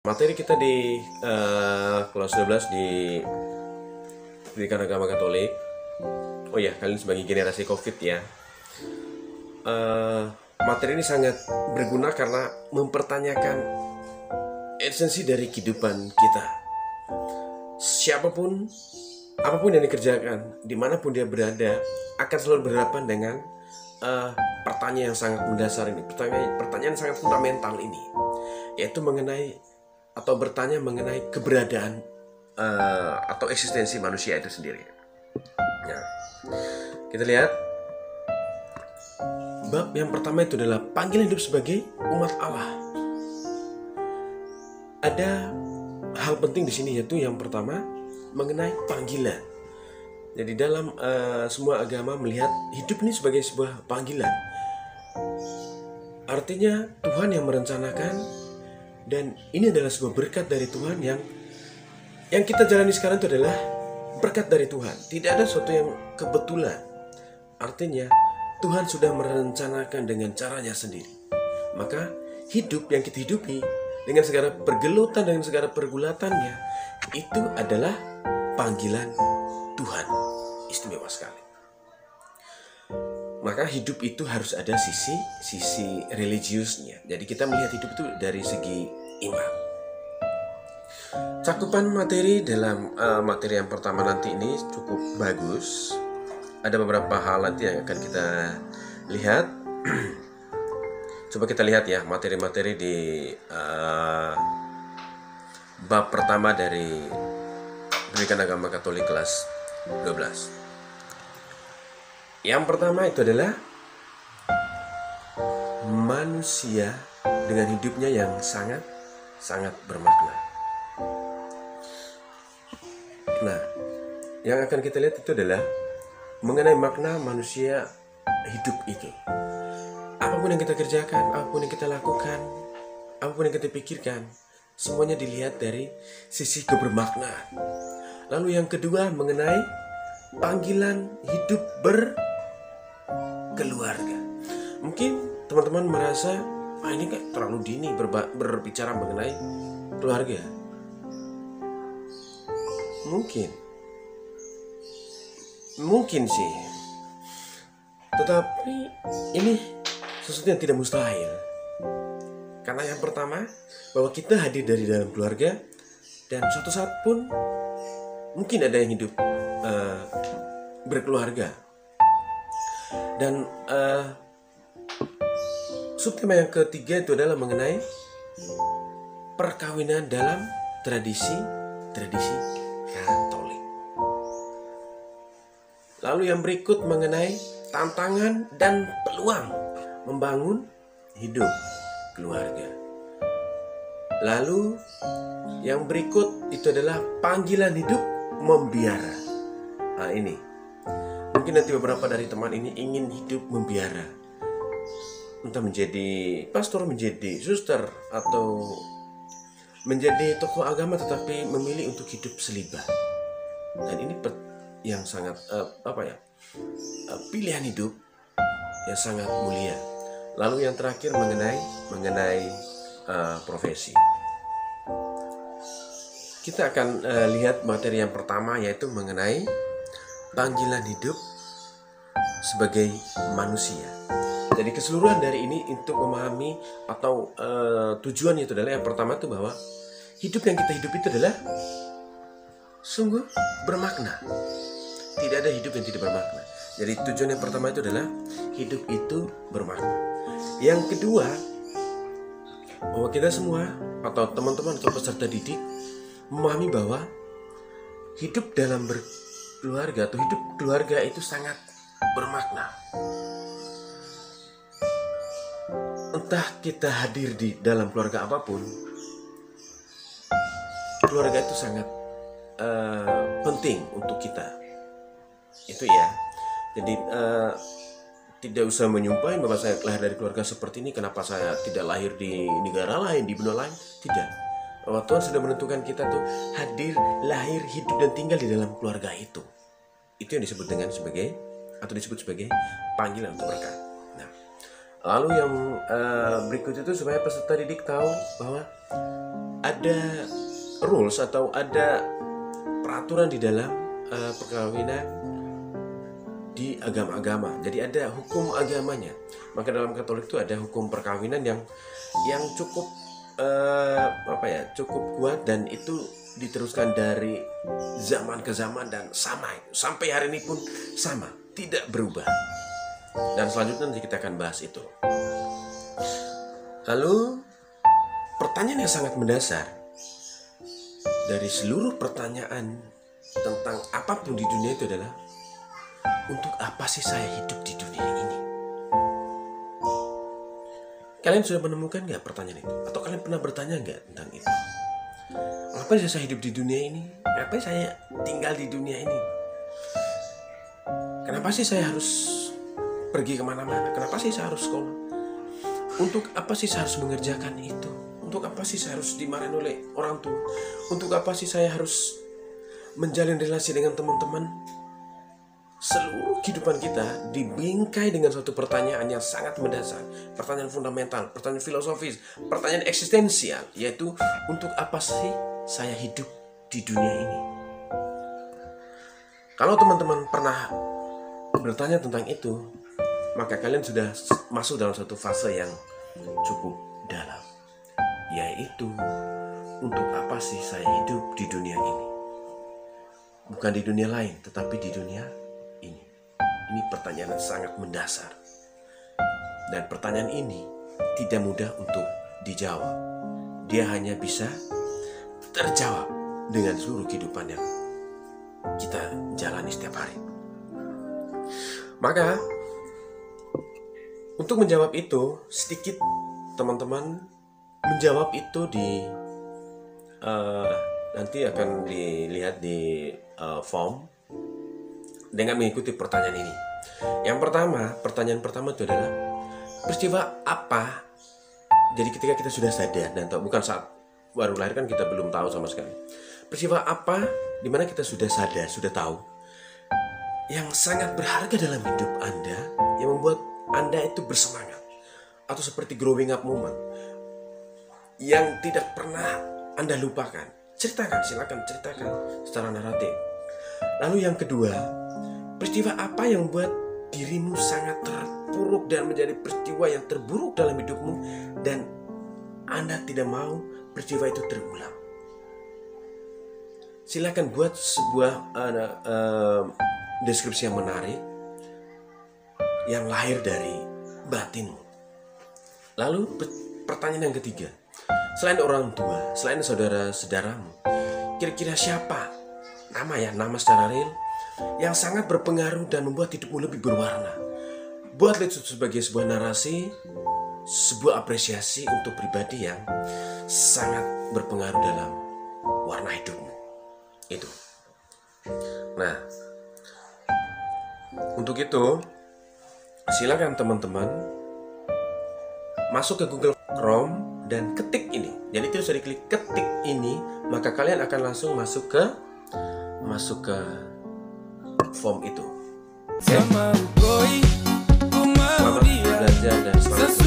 Materi kita di kelas 12 di pendidikan agama Katolik. Oh ya, kalian sebagai generasi COVID ya. Materi ini sangat berguna karena mempertanyakan esensi dari kehidupan kita. Siapapun, apapun yang dikerjakan, dimanapun dia berada, akan selalu berhadapan dengan pertanyaan yang sangat mendasar ini, pertanyaan sangat fundamental ini, yaitu mengenai atau bertanya mengenai keberadaan atau eksistensi manusia itu sendiri. Nah, kita lihat bab yang pertama itu adalah panggilan hidup sebagai umat Allah. Ada hal penting di sini, yaitu yang pertama mengenai panggilan. Jadi dalam semua agama melihat hidup ini sebagai sebuah panggilan. Artinya Tuhan yang merencanakan, dan ini adalah sebuah berkat dari Tuhan yang kita jalani sekarang itu adalah berkat dari Tuhan. Tidak ada sesuatu yang kebetulan. Artinya Tuhan sudah merencanakan dengan caranya sendiri. Maka hidup yang kita hidupi dengan segala pergelutan, dengan segala pergulatannya, itu adalah panggilan Tuhan. Istimewa sekali. Maka hidup itu harus ada sisi religiusnya. Jadi kita melihat hidup itu dari segi iman. Cakupan materi dalam materi yang pertama nanti ini cukup bagus. Ada beberapa hal nanti yang akan kita lihat. Coba kita lihat ya materi-materi di bab pertama dari pendidikan agama Katolik kelas 12. Yang pertama itu adalah manusia dengan hidupnya yang sangat bermakna. Nah, yang akan kita lihat itu adalah mengenai makna manusia hidup itu. Apapun yang kita kerjakan, apapun yang kita lakukan, apapun yang kita pikirkan, semuanya dilihat dari sisi kebermaknaan. Lalu yang kedua mengenai panggilan hidup berkeluarga. Mungkin teman-teman merasa, ini kayak terlalu dini berbicara mengenai keluarga. Mungkin sih. Tetapi ini sesuatu yang tidak mustahil. Karena yang pertama, bahwa kita hadir dari dalam keluarga, dan suatu saat pun mungkin ada yang hidup berkeluarga. Dan subtema yang ketiga itu adalah mengenai perkawinan dalam tradisi Katolik. Lalu yang berikut mengenai tantangan dan peluang membangun hidup keluarga. Lalu yang berikut itu adalah panggilan hidup membiara. Nah ini, mungkin nanti beberapa dari teman ini ingin hidup membiara, entah menjadi pastor, menjadi suster, atau menjadi tokoh agama, tetapi memilih untuk hidup selibat. Dan ini yang sangat pilihan hidup yang sangat mulia. Lalu yang terakhir mengenai profesi. Kita akan lihat materi yang pertama, yaitu mengenai panggilan hidup sebagai manusia. Jadi keseluruhan dari ini untuk memahami atau tujuannya itu adalah yang pertama itu bahwa hidup yang kita hidup itu adalah sungguh bermakna. Tidak ada hidup yang tidak bermakna. Jadi tujuan yang pertama itu adalah hidup itu bermakna. Yang kedua, bahwa kita semua atau teman-teman atau peserta didik memahami bahwa hidup dalam berkeluarga atau hidup keluarga itu sangat bermakna. Entah kita hadir di dalam keluarga apapun, keluarga itu sangat penting untuk kita. Itu ya. Jadi tidak usah menyumpahin bahwa saya lahir dari keluarga seperti ini, kenapa saya tidak lahir di negara lain, di benua lain. Tidak. Bahwa Tuhan sudah menentukan kita tuh hadir, lahir, hidup, dan tinggal di dalam keluarga itu. Itu yang disebut sebagai panggilan untuk berkat. Nah, lalu yang berikut itu supaya peserta didik tahu bahwa ada rules atau ada peraturan di dalam perkawinan di agama-agama. Jadi ada hukum agamanya. Maka dalam Katolik itu ada hukum perkawinan yang cukup cukup kuat, dan itu diteruskan dari zaman ke zaman dan sama sampai hari ini pun sama, tidak berubah. Dan selanjutnya nanti kita akan bahas itu. Lalu pertanyaan yang sangat mendasar dari seluruh pertanyaan tentang apapun di dunia itu adalah, untuk apa sih saya hidup di dunia ini? Kalian sudah menemukan nggak pertanyaan itu? Atau kalian pernah bertanya nggak tentang itu? Apa sih saya hidup di dunia ini? Kenapa saya tinggal di dunia ini? Kenapa sih saya harus pergi kemana-mana? Kenapa sih saya harus sekolah? Untuk apa sih saya harus mengerjakan itu? Untuk apa sih saya harus dimarahin oleh orang tua? Untuk apa sih saya harus menjalin relasi dengan teman-teman? Seluruh kehidupan kita dibingkai dengan suatu pertanyaan yang sangat mendasar, pertanyaan fundamental, pertanyaan filosofis, pertanyaan eksistensial, yaitu untuk apa sih saya hidup di dunia ini? Kalau teman-teman pernah bertanya tentang itu, maka kalian sudah masuk dalam satu fase yang cukup dalam, yaitu untuk apa sih saya hidup di dunia ini? Bukan di dunia lain, tetapi di dunia ini. Ini pertanyaan yang sangat mendasar, dan pertanyaan ini tidak mudah untuk dijawab. Dia hanya bisa terjawab dengan seluruh kehidupan yang kita jalani setiap hari. Maka untuk menjawab itu, sedikit teman-teman menjawab itu nanti akan dilihat di form dengan mengikuti pertanyaan ini. Yang pertama, pertanyaan pertama itu adalah peristiwa apa? Jadi ketika kita sudah sadar dan tahu, bukan saat baru lahir kan kita belum tahu sama sekali. Peristiwa apa di mana kita sudah sadar, sudah tahu, yang sangat berharga dalam hidup Anda, yang membuat Anda itu bersemangat, atau seperti growing up moment yang tidak pernah Anda lupakan. Silakan ceritakan secara naratif. Lalu yang kedua, peristiwa apa yang membuat dirimu sangat terpuruk dan menjadi peristiwa yang terburuk dalam hidupmu, dan Anda tidak mau peristiwa itu terulang. Silakan buat sebuah deskripsi yang menarik yang lahir dari batinmu. Lalu pertanyaan yang ketiga, selain orang tua, selain saudara-saudaramu, kira-kira siapa nama secara real yang sangat berpengaruh dan membuat hidupmu lebih berwarna? Buatlah itu sebagai sebuah narasi, sebuah apresiasi untuk pribadi yang sangat berpengaruh dalam warna hidupmu. Itu. Nah, untuk itu silakan teman-teman masuk ke Google Chrome dan ketik ini. Jadi terus diklik ketik ini, maka kalian akan langsung masuk ke form itu. Oke? Selamat belajar dan selamat